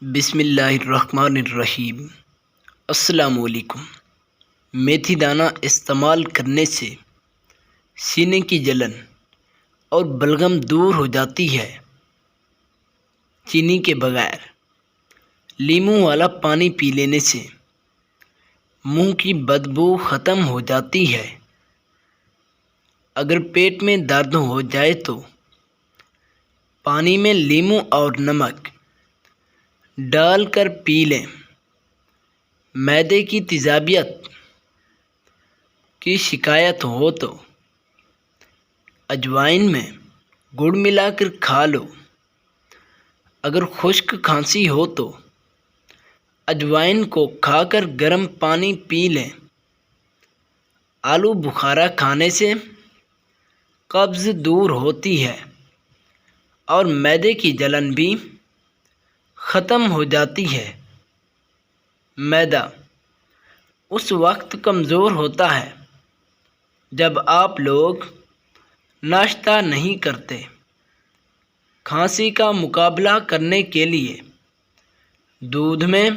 بسم اللہ الرحمن الرحیم۔ السلام علیکم۔ میتھی دانہ استعمال کرنے سے سینے کی جلن اور بلغم دور ہو جاتی ہے۔ چینی کے بغیر لیموں والا پانی پی لینے سے منہ کی بدبو ختم ہو جاتی ہے۔ اگر پیٹ میں درد ہو جائے تو پانی میں لیموں اور نمک ڈال کر پی لیں۔ معدے کی تیزابیت کی شکایت ہو تو اجوائن میں گڑ ملا کر کھا لو۔ اگر خشک کھانسی ہو تو اجوائن کو کھا کر گرم پانی پی لیں۔ آلو بخارا کھانے سے قبض دور ہوتی ہے اور معدے کی جلن بھی ختم ہو جاتی ہے۔ معدہ اس وقت کمزور ہوتا ہے جب آپ لوگ ناشتہ نہیں کرتے۔ کھانسی کا مقابلہ کرنے کے لیے دودھ میں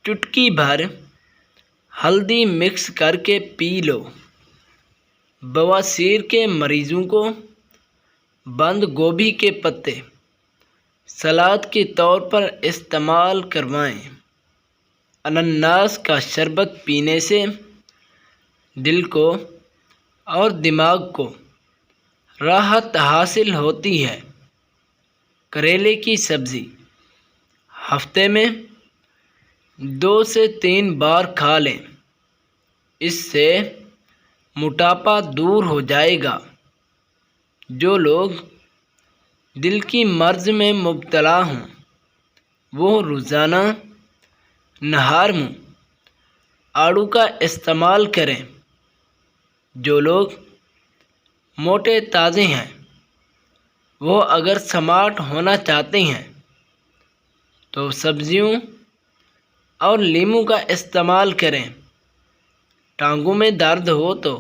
چٹکی بھر ہلدی مکس کر کے پی لو۔ بواسیر کے مریضوں کو بند گوبھی کے پتے سلاد کے طور پر استعمال کروائیں۔ انناس کا شربت پینے سے دل کو اور دماغ کو راحت حاصل ہوتی ہے۔ کریلے کی سبزی ہفتے میں 2 سے 3 بار کھا لیں۔ اس سے موٹاپا دور ہو جائے گا۔ جو لوگ دل کی مرض میں مبتلا ہوں وہ روزانہ نہار منہ آڑو کا استعمال کریں۔ جو لوگ موٹے تازے ہیں وہ اگر سمارٹ ہونا چاہتے ہیں تو سبزیوں اور لیموں کا استعمال کریں۔ ٹانگوں میں درد ہو تو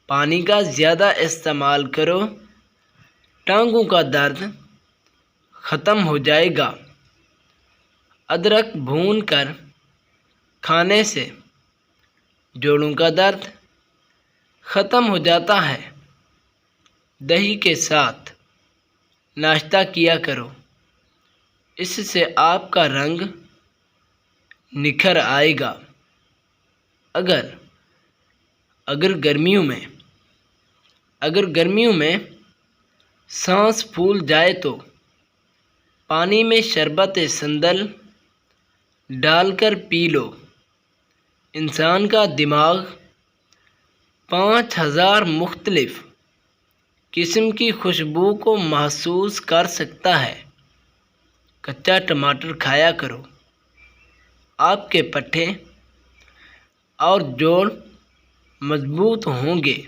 پانی کا زیادہ استعمال کرو۔ ٹانگوں کا درد ختم ہو جائے گا۔ ادرک بھون کر کھانے سے جوڑوں کا درد ختم ہو جاتا ہے۔ دہی کے ساتھ ناشتہ کیا کرو، اس سے آپ کا رنگ نکھر آئے گا۔ اگر گرمیوں میں سانس پھول جائے تو پانی میں شربت سندل ڈال کر پی لو۔ انسان کا دماغ 5000 مختلف قسم کی خوشبو کو محسوس کر سکتا ہے۔ کچا ٹماٹر کھایا کرو، آپ کے پٹھے اور جوڑ مضبوط ہوں گے۔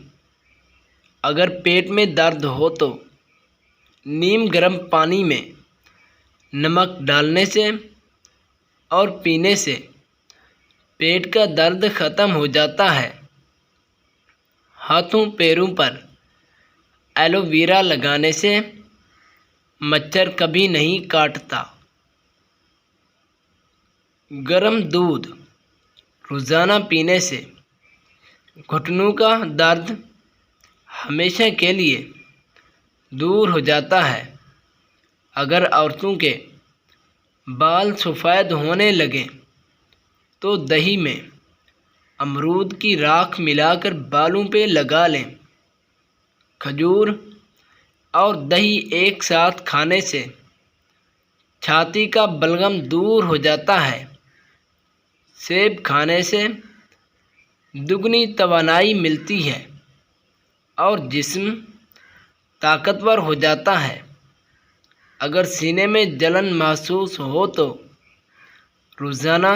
اگر پیٹ میں درد ہو تو نیم گرم پانی میں نمک ڈالنے سے اور پینے سے پیٹ کا درد ختم ہو جاتا ہے۔ ہاتھوں پیروں پر ایلو ویرا لگانے سے مچھر کبھی نہیں کاٹتا۔ گرم دودھ روزانہ پینے سے گھٹنوں کا درد ہمیشہ کے لیے دور ہو جاتا ہے۔ اگر عورتوں کے بال سفید ہونے لگیں تو دہی میں امرود کی راکھ ملا کر بالوں پہ لگا لیں۔ کھجور اور دہی ایک ساتھ کھانے سے چھاتی کا بلغم دور ہو جاتا ہے۔ سیب کھانے سے دگنی توانائی ملتی ہے اور جسم طاقتور ہو جاتا ہے۔ اگر سینے میں جلن محسوس ہو تو روزانہ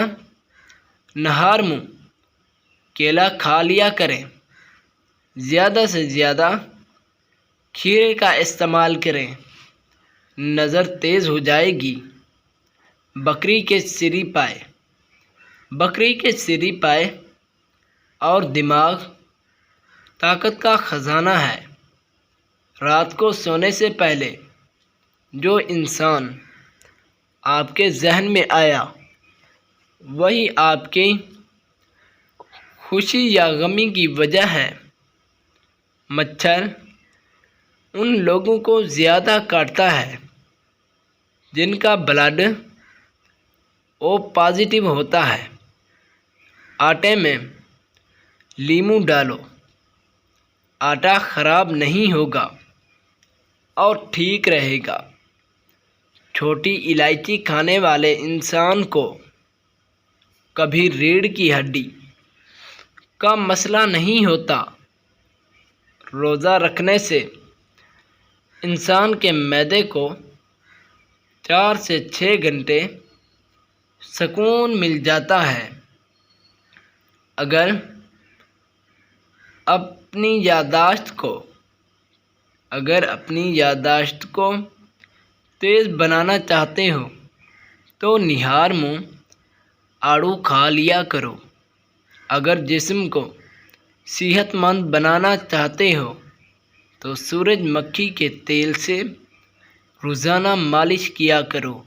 نہار منہ کیلا کھا لیا کریں۔ زیادہ سے زیادہ کھیرے کا استعمال کریں، نظر تیز ہو جائے گی۔ بکری کے سری پائے اور دماغ طاقت کا خزانہ ہے۔ رات کو سونے سے پہلے جو انسان آپ کے ذہن میں آیا وہی آپ کی خوشی یا غمی کی وجہ ہے۔ مچھر ان لوگوں کو زیادہ کاٹتا ہے جن کا بلڈ او پازیٹیو ہوتا ہے۔ آٹے میں لیموں ڈالو، آٹا خراب نہیں ہوگا اور ٹھیک رہے گا۔ چھوٹی الائچی کھانے والے انسان کو کبھی ریڑھ کی ہڈی کا مسئلہ نہیں ہوتا۔ روزہ رکھنے سے انسان کے معدے کو 4 سے 6 گھنٹے سکون مل جاتا ہے۔ اگر اپنی یادداشت کو تیز بنانا چاہتے ہو تو نہار منہ آڑو کھا لیا کرو۔ اگر جسم کو صحت مند بنانا چاہتے ہو تو سورج مکھی کے تیل سے روزانہ مالش کیا کرو۔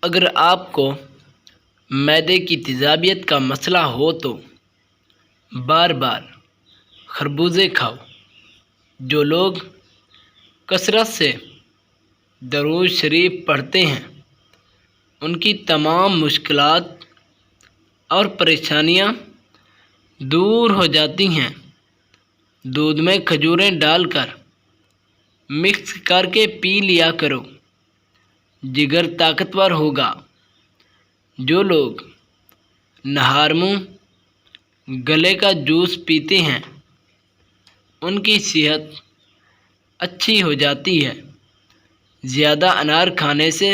اگر آپ کو معدے کی تیزابیت کا مسئلہ ہو تو بار بار خربوزے کھاؤ۔ جو لوگ کثرت سے درود شریف پڑھتے ہیں ان کی تمام مشکلات اور پریشانیاں دور ہو جاتی ہیں۔ دودھ میں کھجوریں ڈال کر مکس کر کے پی لیا کرو، جگر طاقتور ہوگا۔ جو لوگ نہار منہ گلے کا جوس پیتے ہیں ان کی صحت اچھی ہو جاتی ہے۔ زیادہ انار کھانے سے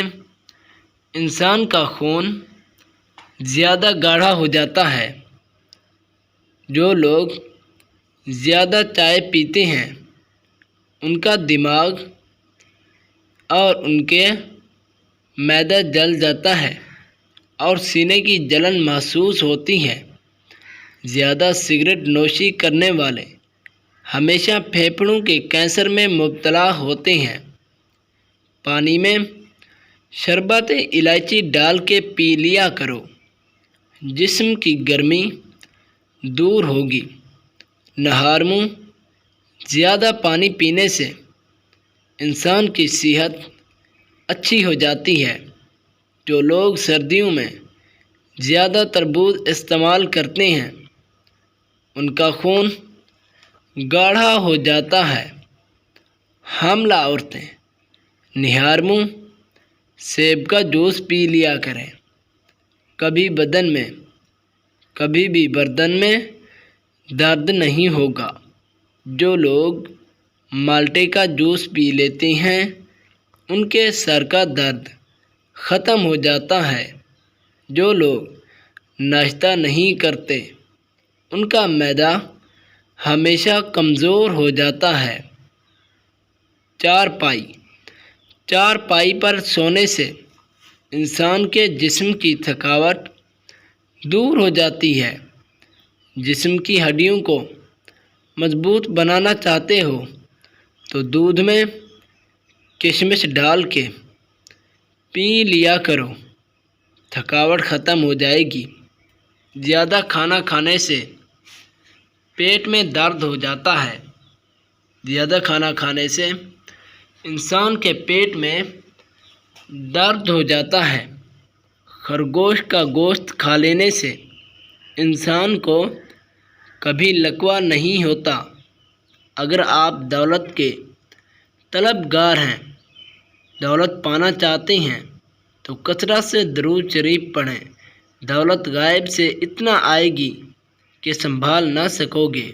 انسان کا خون زیادہ گاڑھا ہو جاتا ہے۔ جو لوگ زیادہ چائے پیتے ہیں ان کا دماغ اور ان کے معدہ جل جاتا ہے اور سینے کی جلن محسوس ہوتی ہے۔ زیادہ سگریٹ نوشی کرنے والے ہمیشہ پھیپھڑوں کے کینسر میں مبتلا ہوتے ہیں۔ پانی میں شربت الائچی ڈال کے پی لیا کرو، جسم کی گرمی دور ہوگی۔ نہار منہ زیادہ پانی پینے سے انسان کی صحت اچھی ہو جاتی ہے۔ جو لوگ سردیوں میں زیادہ تربوز استعمال کرتے ہیں ان کا خون گاڑھا ہو جاتا ہے۔ حاملہ عورتیں نہار منہ سیب کا جوس پی لیا کریں۔ کبھی بھی بدن میں درد نہیں ہوگا۔ جو لوگ مالٹے کا جوس پی لیتے ہیں ان کے سر کا درد ختم ہو جاتا ہے۔ جو لوگ ناشتہ نہیں کرتے ان کا معدہ ہمیشہ کمزور ہو جاتا ہے۔ چارپائی پر سونے سے انسان کے جسم کی تھکاوٹ دور ہو جاتی ہے۔ جسم کی ہڈیوں کو مضبوط بنانا چاہتے ہو تو دودھ میں کشمش ڈال کے پی لیا کرو، تھکاوٹ ختم ہو جائے گی۔ زیادہ کھانا کھانے سے پیٹ میں درد ہو جاتا ہے۔ زیادہ کھانا کھانے سے انسان کے پیٹ میں درد ہو جاتا ہے۔ خرگوش کا گوشت کھا لینے سے انسان کو کبھی لقوہ نہیں ہوتا۔ اگر آپ دولت کے طلبگار ہیں، دولت پانا چاہتے ہیں تو کثرت سے درود شریف پڑھیں۔ دولت غائب سے اتنا آئے گی کہ سنبھال نہ سکو گے۔